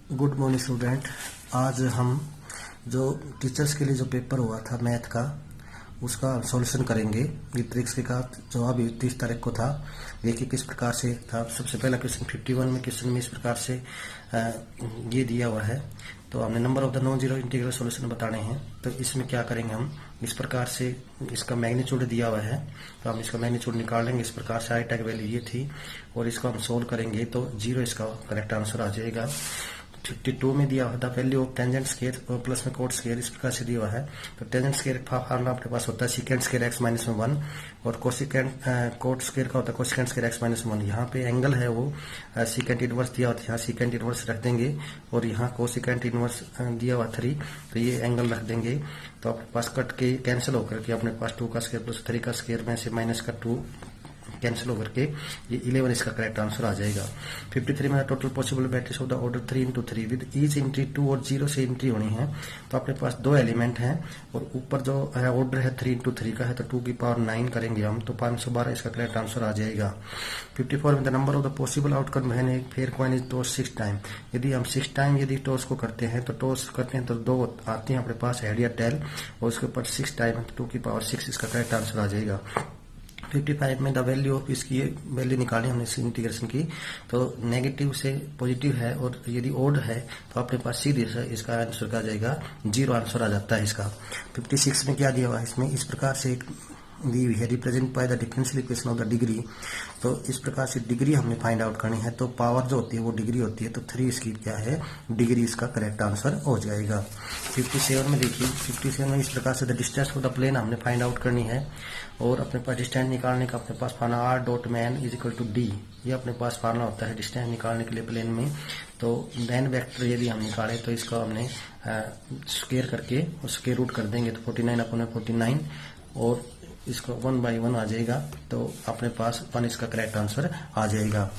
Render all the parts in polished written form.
Good morning student. आज हम जो टीचर्स के लिए जो पेपर हुआ था मैथ का उसका सॉल्यूशन करेंगे। ये ट्रिक्स के का जवाब 30 तारीख को था। देखिए किस प्रकार से था। सबसे पहला क्वेश्चन 51 में क्वेश्चन में इस प्रकार से ये दिया हुआ है। तो हमने number of the non zero integral solution बताने हैं। तो इसमें क्या करेंगे हम, इस प्रकार से इसका मैग्नीट्यूड दिया हुआ है तो हम इसका मैग्नीट्यूड निकाल लेंगे। इस प्रकार से आई टैग वैल्यू ये थी और इसको हम सोल्व करेंगे तो 0 इसका करेक्ट आंसर आ जाएगा। 52 में दिया हुआ था value of tangent square plus में कोट स्क्वायर, इस प्रकार से दिया हुआ है। तो टेंजेंट स्क्वायर का फार्मूला अपने पास होता है सीकेंट स्क्वायर एक्स माइनस में 1 और कोसिकेंट कोट स्क्वायर का होता है कोसिकेंट स्क्वायर एक्स माइनस 1। यहाँ पे एंगल है वो सीकेंट इनवर्स दिया हुआ था, यहाँ सीकेंट इनवर्स रख देंगे और यहाँ कोसिकेंट इनवर्स दिया हुआ 3 तो ये एंगल रख देंगे। तो अपने पास कट के कैंसिल होकर के अपने पास 2 का स्क्वायर प्लस 3 का स्क्वायर में से माइनस का 2 कैंसिल होकर के ये 11 इसका करेक्ट आंसर आ जाएगा। 53 में total possible batteries of the order 3 with each entry 2 और 0 से एंट्री होनी है। तो अपने पास 2 एलिमेंट हैं और ऊपर जो है ऑर्डर है 3 का है तो 2 की पावर 9 करेंगे हम तो 512 इसका करेक्ट आंसर आ जाएगा। 54 में the number of the possible outcome है fair coin is toss 6 time. यदि हम 6 टाइम यदि टॉस को करते हैं तो टॉस करते हैं तो 2 आते हैं अपने पास हेड या टेल और उसके ऊपर 6 टाइम 2 की पावर 6 इसका करेक्ट आंसर आ जाएगा। 55 में द वैल्यू ऑफ इसकी वैल्यू निकाली हमने इस इंटीग्रेशन की तो नेगेटिव से पॉजिटिव है और यदि ओड है तो अपने पास सीधे से इसका आंसर क्या जाएगा 0 आंसर आ जाता है इसका। 56 में क्या दिया हुआ है, इसमें इस प्रकार से एक दी हुई है represent by the differential equation of the degree. तो इस प्रकार से डिग्री हमने फाइंड आउट करनी है तो पावर जो होती है वो डिग्री होती है तो 3 इसकी क्या है डिग्री, इसका करेक्ट आंसर हो जाएगा। 57 में देखिए 57 में इस प्रकार से the distance of the plane हमने फाइंड आउट करनी है और अपने पास डिस्टेंस निकालने का अपने पास formula R dot N is equal to D, ये अपने पास फार्मूला होता है डिस्टेंस निकालने के लिए प्लेन में। तो मैन वेक्टर यदि हम निकालें तो इसका हमने स्क्वायर करके स्क्वायर रूट कर देंगे तो 49/49 और इसको 1/1 आ जाएगा तो अपने पास 1 इसका करेक्ट आंसर आ जाएगा।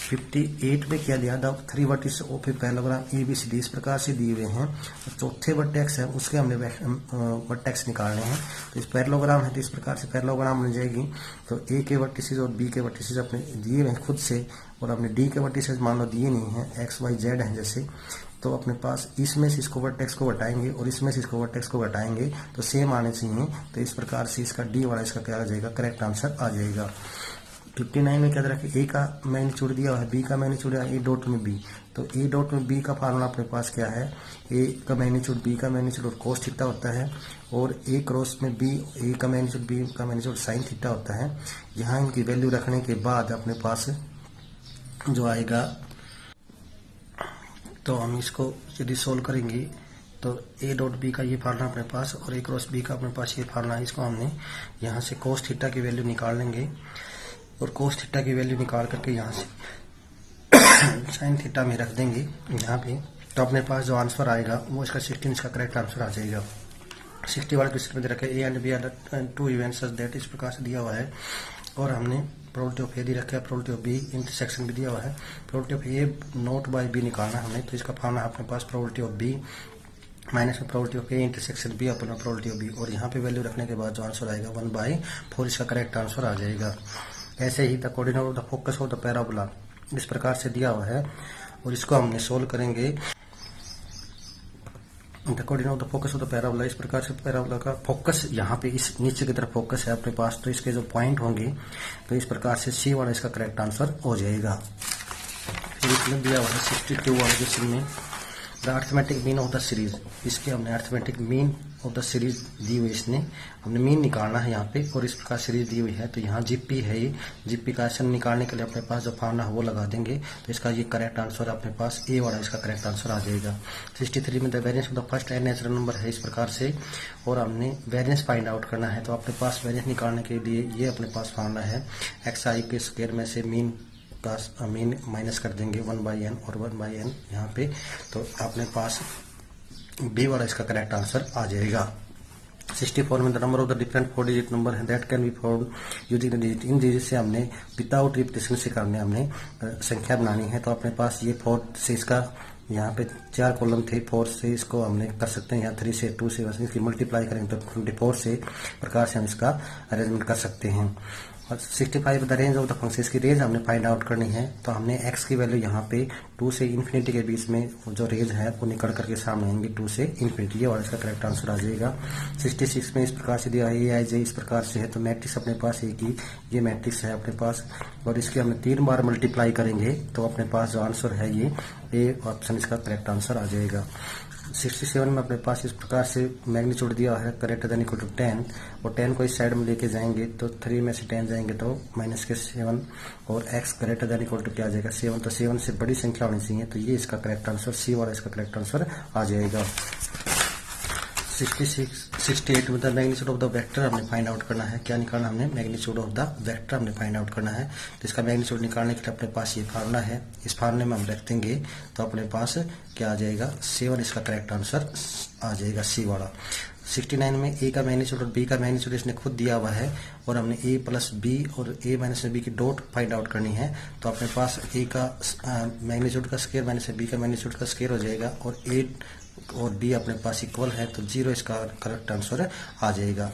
58 में क्या दिया the 3 vertices of a parallelogram ABCD इस प्रकार से दिए हुए हैं। तो चौथे वर्टेक्स है उसके हमने वर्टेक्स निकालने हैं। तो इस पैरेललोग्राम है तो इस प्रकार से पैरेललोग्राम बन जाएगी। तो A के वर्टिसेस और B के वर्टिसेस अपने दिए हुए हैं खुद से और अपने D के वर्टिसेस मान लो दिए नहीं है XYZ है जैसे, तो अपने पास इसमें से इसको वर्टेक्स को घटाएंगे और इसमें से इसको वर्टेक्स को घटाएंगे तो सेम आने चाहिए। तो इस प्रकार से इसका डी वाला इसका क्या आ जाएगा करेक्ट आंसर आ जाएगा। 59 में क्या रखे ए का मैग्नीट्यूड दिया हुआ है बी का मैग्नीट्यूड है ए डॉट में बी। तो ए डॉट में बी का फार्मूला अपने पास क्या है ए का मैग्नीट्यूड बी का मैग्नीट्यूड और कोस थीटा होता है और ए क्रॉस में बी ए का मैग्नीट्यूड बी का मैग्नीट्यूड साइन थीटा होता है। यहाँ इनकी वैल्यू रखने के बाद अपने पास जो आएगा तो हम इसको यदि सोल्व करेंगे तो ए डॉट बी का ये फार्मूला अपने पास और ए क्रॉस बी का अपने पास ये फार्मूला है। इसको हमने यहाँ से कोस थीटा की वैल्यू निकाल लेंगे और कोस थीटा की वैल्यू निकाल करके यहाँ से साइन थीटा में रख देंगे यहाँ पे। तो अपने पास जो आंसर आएगा वो इसका 16 इसका करेक्ट आंसर आ जाएगा। 60 वाला क्वेश्चन में दे रखा है A and B are two events such that, इस प्रकार से दिया हुआ है और हमने प्रोबेबिलिटी ऑफ ए दी रखा है प्रोबेबिलिटी ऑफ बी इंटरसेक्शन भी दिया हुआ है। Probability of A not by B निकालना है हमें तो इसका फार्मूला अपने पास प्रोबेबिलिटी ऑफ बी माइनस में probability of A intersection B अपना प्रोबेबिलिटी ऑफ बी और यहाँ पे वैल्यू रखने के बाद जो आंसर आएगा 1/4 इसका करेक्ट आंसर आ जाएगा। ऐसे ही the coordinate of the focus of the parabola इस प्रकार से दिया हुआ है और इसको हमने सोल्व करेंगे। The coordinate of the focus of the parabola इस प्रकार से पैराबोला का फोकस यहाँ पे इस नीचे की तरफ फोकस है अपने पास तो इसके जो पॉइंट होंगे तो इस प्रकार से सी वाला इसका करेक्ट आंसर हो जाएगा। फिर इसमें दिया हुआ है 62 वाले क्वेश्चन में the arithmetic mean of the series, इसके हमने arithmetic mean of the series दी हुई इसने हमने मीन निकालना है यहाँ पे और इस प्रकार सीरीज दी हुई है। तो यहाँ जीपी है ये जीपी का आंसर निकालने के लिए अपने पास जो फार्मूला है वो लगा देंगे तो इसका ये करेक्ट आंसर अपने पास ए वाला इसका करेक्ट आंसर आ जाएगा। 63 में the variance of the first n natural number है इस प्रकार से और हमने वेरिएंस फाइंड आउट करना है। तो अपने पास वेरिएंस निकालने के लिए ये अपने पास फार्मूला है XI के स्क्वायर में से मीन का मीन माइनस कर देंगे 1/n और 1/n यहाँ पे तो अपने पास बी वाला इसका करेक्ट आंसर आ जाएगा। 64 में the number of the different 4 digit number है that can be found using the digit, इन डिजिट से हमने विदाउट रिपीटेशन से करने हमने संख्या बनानी है। तो अपने पास ये 4 से इसका यहाँ पे 4 कॉलम थे 4 से इसको हमने कर सकते हैं यहाँ 3 से 2 से इसकी मल्टीप्लाई करेंगे तो 24 से प्रकार से हम इसका अरेंजमेंट कर सकते हैं। और 65 the range of the function की रेंज हमने फाइंड आउट करनी है। तो हमने x की वैल्यू यहाँ पे 2 से इन्फिनिटी के बीच में जो रेज है वो निकल करके सामने आएंगे 2 से इन्फिनिटी, और इसका करेक्ट आंसर आ जाएगा। 66 में इस प्रकार से दिया है, ए इस प्रकार से है, तो मैट्रिक्स अपने पास एक ही ये मैट्रिक्स है अपने पास, और इसके हमने 3 बार मल्टीप्लाई करेंगे तो अपने पास जो आंसर है ये ए ऑप्शन इसका करेक्ट आंसर आ जाएगा। 67 में अपने पास इस प्रकार से मैग्नीट्यूड दिया है ग्रेटर देन इक्वल टू 10, और 10 को इस साइड में लेके जाएंगे तो 3 में से 10 जाएंगे तो माइनस के 7, और x greater than equal to क्या आ जाएगा 7, तो 7 से बड़ी संख्या होनी चाहिए, तो ये इसका करेक्ट आंसर सी वाला इसका करेक्ट आंसर आ जाएगा। 68 में the magnitude of the vector हमने फाइंड आउट करना है। क्या निकालना हमने? मैग्नीट्यूड ऑफ द वेक्टर हमने फाइंड आउट करना है। तो इसका मैग्नीट्यूड निकालने के लिए अपने पास ये फार्मूला है, इस फार्मूले में हम रख देंगे तो अपने पास क्या आ जाएगा 7 इसका करेक्ट आंसर आ जाएगा सी वाला। 69 में ए का मैग्नीट्यूड और बी का मैग्नीट्यूड इसने खुद दिया हुआ है, और हमने ए प्लस बी और ए माइनस बी की डॉट फाइंड आउट करनी है। तो अपने पास ए का मैग्नीट्यूड का स्क्वायर माइनस बी का मैग्नीट्यूड का स्क्वायर हो जाएगा, और ए और बी अपने पास इक्वल है, तो 0 इसका करेक्ट आंसर आ जाएगा।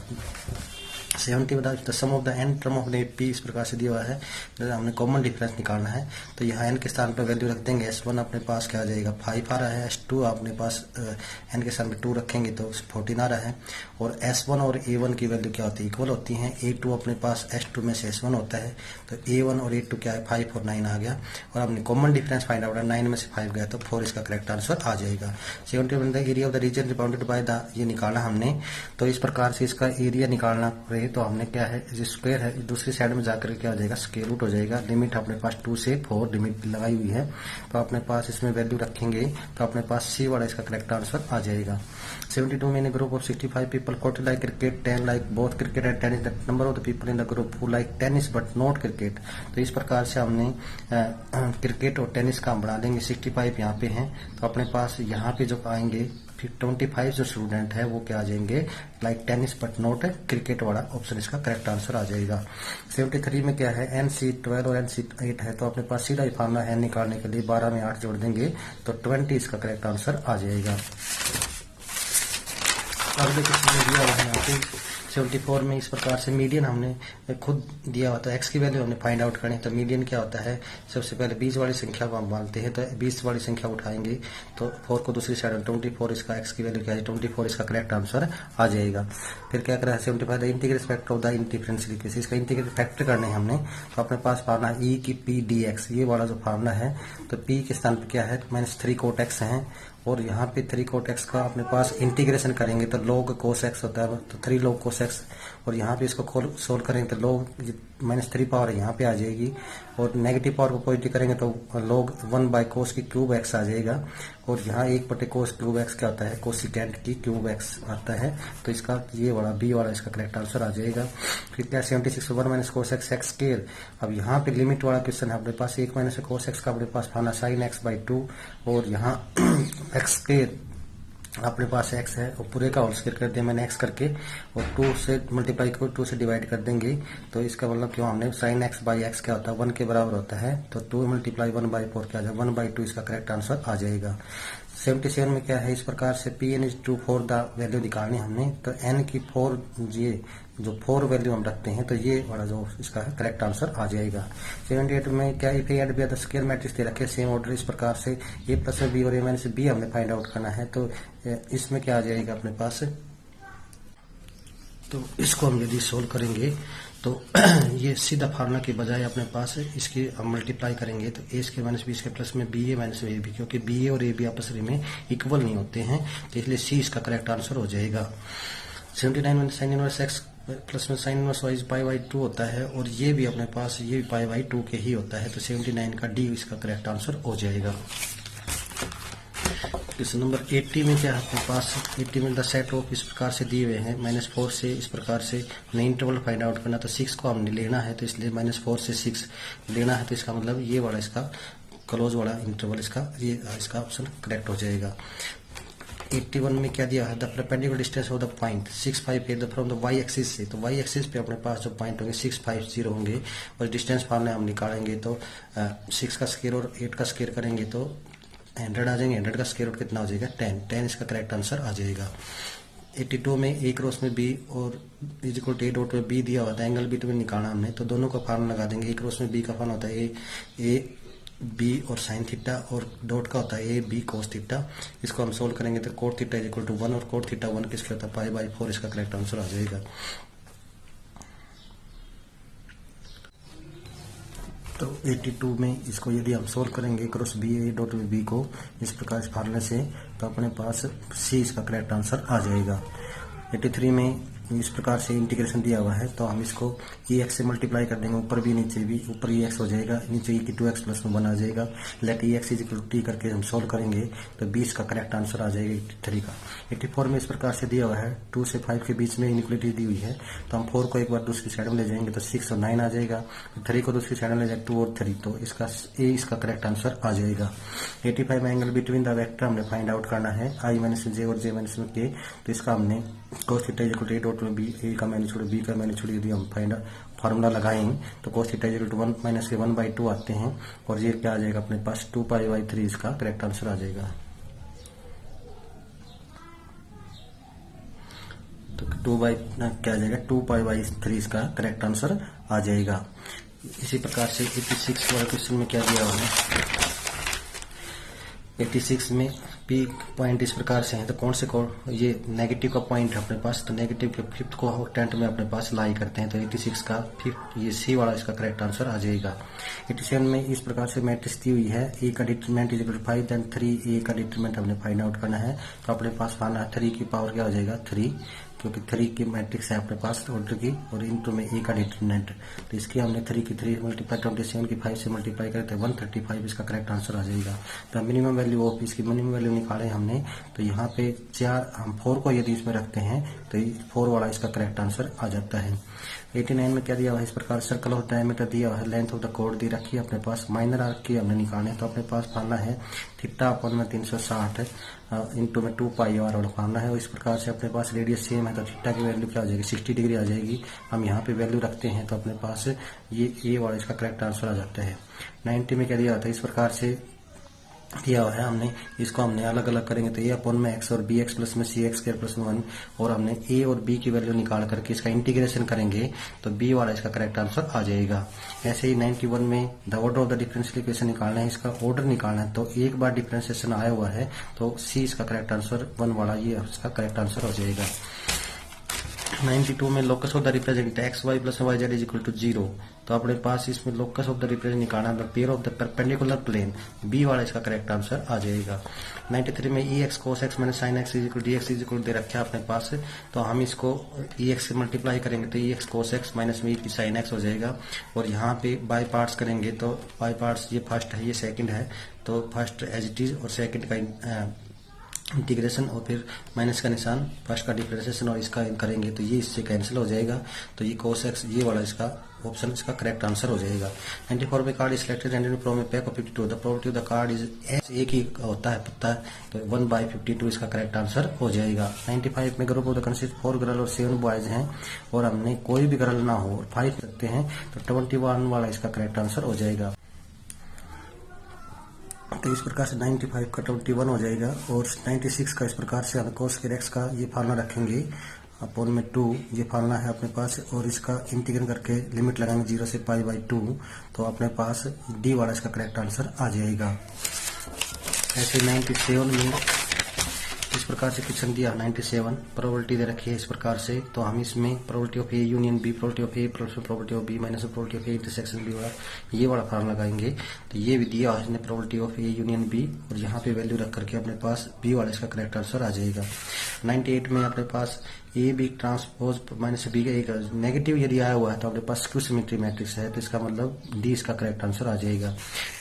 70 में the sum of the n term of P इस प्रकार से दिया हुआ है, हमने कॉमन डिफरेंस निकालना है। तो यहाँ एन के स्थान पर वैल्यू रख देंगे, S1 अपने पास क्या आ जाएगा 5 आ रहा है, S2 अपने पास एन के स्थान पर 2 रखेंगे तो 14 आ रहा है, और S1 और A1 की वैल्यू क्या होती है इक्वल होती है। A2 अपने पास S2 में से S1 होता है, तो A1 और A2 क्या है 5 और 9 आ गया, और हमने कॉमन डिफरेंस फाइंड आउट 9 में से 5 गया तो 4 इसका करेक्ट आंसर आ जाएगा। 70 the area of the reason bounded by the, ये निकाला हमने। तो इस प्रकार से इसका एरिया निकालना रहे तो हमने क्या है जो स्क्वायर है दूसरी साइड में जाकर क्या हो जाएगा स्क्वायर रूट हो जाएगा। लिमिट अपने पास 2 से 4 लिमिट लगाई हुई है, तो अपने पास इसमें वैल्यू रखेंगे तो अपने पास सी वाला इसका करेक्ट आंसर आ जाएगा। 72 में in group of 65 people 40 like cricket, 10 like both cricket and tennis, the number of the people in the group who like tennis but not cricket. तो इस प्रकार से हमने क्रिकेट और टेनिस का हम बना देंगे। 65 यहाँ पे हैं, तो अपने पास यहाँ पे जो आएंगे फिर 25 जो स्टूडेंट है वो क्या आ जाएंगे like tennis but not cricket वाला ऑप्शन इसका करेक्ट आंसर आ जाएगा। 73 में क्या है NC12 और NC8 है, तो अपने पास सीधा ही फार्मूला है निकालने के लिए 12 में 8 जोड़ देंगे तो 20 इसका करेक्ट आंसर आ जाएगा। अगले क्वेश्चन में दिया हुआ है यहाँ पे 74 में इस प्रकार से मीडियन हमने खुद दिया होता है, x की वैल्यू हमने फाइंड आउट करनी है। तो मीडियन क्या होता है, सबसे पहले 20 वाली संख्या को हम मानते हैं, तो 20 वाली संख्या उठाएंगे तो 4 को दूसरी साइड में 24 इसका x की वैल्यू क्या है 24 इसका करेक्ट आंसर आ जाएगा। फिर क्या करा है 75 integrate factor of the differential equation, इसका इंटीग्रेट फैक्टर करने हमने, तो अपने पास फार्मूला e की p dx, ये वाला जो फार्मूला है, तो p के स्थान पर क्या है -3 cot x है, और यहाँ पे 3 cot x का अपने पास इंटीग्रेशन करेंगे तो log cos x होता है, तो 3 log cos x, और यहाँ पे इसको सोल्व करेंगे तो log -3 पावर यहाँ पे आ जाएगी, और नेगेटिव पावर को पॉजिटिव करेंगे तो log 1 बाय cos की क्यूब x आ जाएगा, और यहाँ 1/cos क्यूब x क्या होता है कोसिकेंट की क्यूब x आता है, तो इसका ये वाला बी वाला इसका करेक्ट आंसर आ जाएगा। फिर क्या 76 1 cos x x स्क्वायर, अब यहाँ पे लिमिट वाला क्वेश्चन है अपने पास 1 cos x का अपने पास फाना sin x/2, और यहाँ x स्क्वायर अपने पास x है और पूरे का होल स्क्वायर कर दिया मैंने x करके, और 2 से मल्टीप्लाई को 2 से डिवाइड कर देंगे, तो इसका मतलब क्यों हमने sin x/x क्या होता है 1 के बराबर होता है, तो 2 × 1/4 क्या आ जाएगा 1/2 इसका करेक्ट आंसर आ जाएगा। 77 में क्या है इस प्रकार से Pn is to 4 the value निकालनी हमने, तो n की 4 ये जो 4 वैल्यू हम रखते हैं तो ये वाला जो इसका करेक्ट आंसर आ जाएगा। 78 में क्या if and B the square matrix दे रखे सेम ऑर्डर, इस प्रकार से a प्लस बी और a माइनस बी हमने फाइंड आउट करना है, तो इसमें क्या आ जाएगा अपने पास, तो इसको हम यदि सोल्व करेंगे तो ये सीधा फार्मूला के बजाय अपने पास इसकी हम मल्टीप्लाई करेंगे तो A square minus B square plus में B A minus A B, क्योंकि बी ए और ए बी आपस में इक्वल नहीं होते हैं, तो इसलिए सी इसका करेक्ट आंसर हो जाएगा। 79 में साइन इनवर्स एक्स प्लस में साइन इनवर्स वाई पाई/2 होता है, और ये भी अपने पास ये भी पाई/2 के ही होता है, तो 79 का डी इसका करेक्ट आंसर हो जाएगा। क्वेश्चन नंबर 80 में क्या है अपने पास 80 में द सेट ऑफ इस प्रकार से दिए हुए हैं -4 से इस प्रकार से हमने इंटरवल फाइंड आउट करना, तो 6 को हमने लेना है, तो इसलिए -4 से 6 लेना है, तो इसका मतलब ये वाला इसका क्लोज वाला इंटरवल इसका ऑप्शन करेक्ट हो जाएगा। 81 में क्या दिया है the perpendicular distance of the point 658 from the Y axis से, तो वाई एक्सिस पे अपने पास जो पॉइंट होंगे 650 होंगे, और डिस्टेंस फार्मूला हम निकालेंगे तो 6 का स्क्वायर और 8 का स्क्वायर करेंगे तो 100 आ जाएंगे, 100 का स्क्वायर रूट कितना हो जाएगा 10 इसका करेक्ट आंसर आ जाएगा। 82 में ए क्रॉस में बी और is equal to A dot में बी दिया हुआ था, एंगल बिटवीन निकालना हमने, तो दोनों का फार्मूला लगा देंगे। ए क्रॉस में बी का फार्मूला होता है ए बी और साइन थीटा और डॉट का होता है ए बी कोस थीटा। इसको हम सोल्व करेंगे तो cot theta is equal to 1 और कोट थीटा 1 किसके होता है पाई बाई 4, इसका करेक्ट आंसर आ जाएगा। तो 82 में इसको यदि हम सोल्व करेंगे cross B A dot B को इस प्रकार इस फार्मूले से, तो अपने पास सी इसका करेक्ट आंसर आ जाएगा। 83 में इस प्रकार से इंटीग्रेशन दिया हुआ है, तो हम इसको ई एक्स से मल्टीप्लाई कर देंगे, ऊपर भी नीचे भी, ऊपर ई एक्स हो जाएगा, नीचे ई की 2x प्लस 1 आ जाएगा। Let E X is equal to T करके हम सोल्व करेंगे तो 20 का करेक्ट आंसर आ जाएगा 83 का। 84 में इस प्रकार से दिया हुआ है 2 से 5 के बीच में इनइक्वालिटी दी हुई है, तो हम 4 को एक बार दूसरी साइड में ले जाएंगे तो 6 और 9 आ जाएगा। 3 को दूसरी साइड में ले जाए 2 और 3, तो इसका ए इसका करेक्ट आंसर आ जाएगा। 85 में एंगल बिटवीन द वेक्टर हमने फाइंड आउट करना है आई माइनस जे और जे माइनस के, तो इसका हमने cos theta equal to A dot B, A का मैग्नीट्यूड बी का मैग्नीट्यूड यदि हम फाइंड फार्मूला लगाएं तो cos theta equal to 1 minus के 1/2 आते हैं, और ये क्या आ जाएगा अपने पास 2 पाई बाई 3 इसका करेक्ट आंसर आ जाएगा। तो 2 बाई क्या आ जाएगा 2 पाई बाई 3 इसका करेक्ट आंसर आ जाएगा। इसी प्रकार से 86 वाले क्वेश्चन में क्या दिया हुआ है, 86 में पी पॉइंट इस प्रकार से है, तो कौन से ये नेगेटिव का पॉइंट है अपने पास, तो नेगेटिव के फिफ्थ को टेंथ में अपने पास लाई करते हैं, तो 86 का फिफ्थ ये सी वाला इसका करेक्ट आंसर आ जाएगा। 87 में इस प्रकार से मैट्रिक्स दी हुई है, ए का determinant is equal to 5 then 3 A का डिटरमिनेंट हमने फाइंड आउट करना है, तो अपने पास पाना है 3 की पावर क्या हो जाएगा 3, क्योंकि 3 की मैट्रिक्स है अपने पास ऑर्डर की, और इनटू में ए का डिटरमिनेंट, तो इसकी हमने 3 की 3 मल्टीप्लाई 27 की 5 से मल्टीप्लाई करते हैं 135 इसका करेक्ट आंसर आ जाएगा। तो मिनिमम वैल्यू ऑफ इसकी मिनिमम वैल्यू निकाले हमने, तो यहाँ पे 4 हम 4 को यदि इसमें रखते हैं तो 4 वाला इसका करेक्ट आंसर आ जाता है। 89 में क्या दिया हुआ है, इस प्रकार सर्कल ऑफ डायमीटर दिया हुआ है, लेंथ ऑफ द कोड दी रखी है अपने पास, माइनर आर्क की हमने निकालने, तो अपने पास फार्मूला है थीटा अपन में 360 इंटू में 2 पाई आर वाला फार्मूला है। और इस प्रकार से अपने पास रेडियस सेम है, तो थीटा की वैल्यू क्या आ जाएगी 60 डिग्री आ जाएगी। हम यहाँ पे वैल्यू रखते हैं, तो अपने पास ये वाला इसका करेक्ट आंसर आ जाता है। 90 में क्या दिया होता है, इस प्रकार से दिया हुआ है, हमने इसको हमने अलग अलग करेंगे, तो ए अपॉन में एक्स और बी एक्स प्लस में सी एक्स स्क्वायर प्लस 1, और हमने ए और बी की वैल्यू निकाल करके इसका इंटीग्रेशन करेंगे तो बी वाला इसका करेक्ट आंसर आ जाएगा। ऐसे ही 91 में the order of the differential equation निकालना है, इसका ऑर्डर निकालना है, तो एक बार डिफरेंशिएशन आया हुआ है तो सी इसका करेक्ट आंसर 1 वाला ये इसका करेक्ट आंसर हो जाएगा। 92 में locus of the represent X Y plus Y Z is equal to 0, तो अपने पास इसमें लोकस ऑफ द रिप्रेजेंट निकालना है, pair of the perpendicular plane, B वाला इसका करेक्ट आंसर आ जाएगा। 93 में E X cos X minus sine X is equal D X is equal दे रखा है अपने पास, तो हम इसको ई एक्स से मल्टीप्लाई करेंगे तो ई एक्स कोस एक्स माइनस में ई की साइन एक्स हो जाएगा, और यहाँ पे बाय पार्ट्स करेंगे तो बाय पार्ट्स ये फर्स्ट है ये सेकंड है, तो फर्स्ट एज इट इज और सेकंड का इंटीग्रेशन और फिर माइनस का निशान, फर्स्ट का डिफरेंशिएशन और इसका करेंगे तो ये इससे कैंसिल हो जाएगा, तो ये cos x ये वाला इसका ऑप्शन इसका करेक्ट आंसर हो जाएगा। 94 में card selected and from A pack of 52, the probability of the card is एक ही होता है पता है, तो 1/52 इसका करेक्ट आंसर हो जाएगा। 95 में group of the consist 4 girl और 7 बॉयज हैं, और हमने कोई भी गर्ल ना हो और 5 रखते हैं, तो 21 वाला इसका करेक्ट आंसर हो जाएगा। तो इस प्रकार से 95 का 21 हो जाएगा, और 96 का इस प्रकार से हम cos x का ये फार्मूला रखेंगे अपॉन में 2, ये फार्मूला है अपने पास, और इसका इंटीग्रेशन करके लिमिट लगाएंगे 0 से पाई बाई 2, तो अपने पास डी वाला इसका करेक्ट आंसर आ जाएगा। ऐसे 97 में इस प्रकार से क्वेश्चन दिया 97 प्रोबेबिलिटी दे रखी है इस प्रकार से, तो हम इसमें probability of A union B, probability of A plus probability of B minus probability of A intersection B वाला ये वाला फार्मूला लगाएंगे, तो ये भी दिया है इसने probability of A union B, और यहाँ पे वैल्यू रख करके अपने पास बी वाला इसका करेक्ट आंसर आ जाएगा। 98 में अपने पास A B transpose minus B का एक नेगेटिव यदि आया हुआ है तो अपने पास स्क्यू सिमेट्री मैट्रिक्स है, तो इसका मतलब डी इसका करेक्ट आंसर आ जाएगा।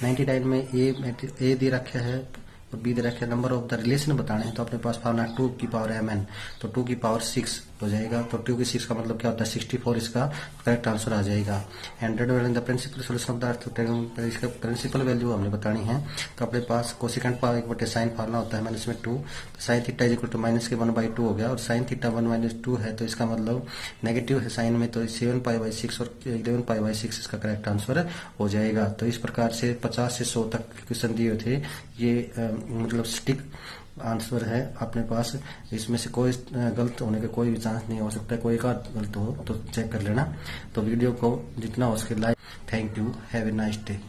99 में ए दे रखा है और बी दे रखे नंबर ऑफ द रिलेशन बताने हैं, तो अपने पास फार्मूला 2 की पावर mn, तो 2 की पावर 6 हो जाएगा, तो 2 की 6 का मतलब क्या होता है 64 इसका करेक्ट आंसर आ जाएगा। 100 the principal solution of the इसका प्रिंसिपल वैल्यू हमने बतानी है, तो अपने पास cosecant power 1/sin sine formula होता है माइनस में 2, तो sine theta is equal to minus के 1/2 हो गया, और साइन थीटा 1-2 है, तो इसका मतलब नेगेटिव है साइन में, तो 7π/6 और 11π/6 इसका करेक्ट आंसर हो जाएगा। तो इस प्रकार से 50 से 100 तक क्वेश्चन दिए थे, ये मतलब स्टिक आंसर है अपने पास, इसमें से कोई गलत होने का कोई भी चांस नहीं हो सकता, कोई एक गलत हो तो चेक कर लेना। तो वीडियो को जितना हो सके like, thank you, have a nice day.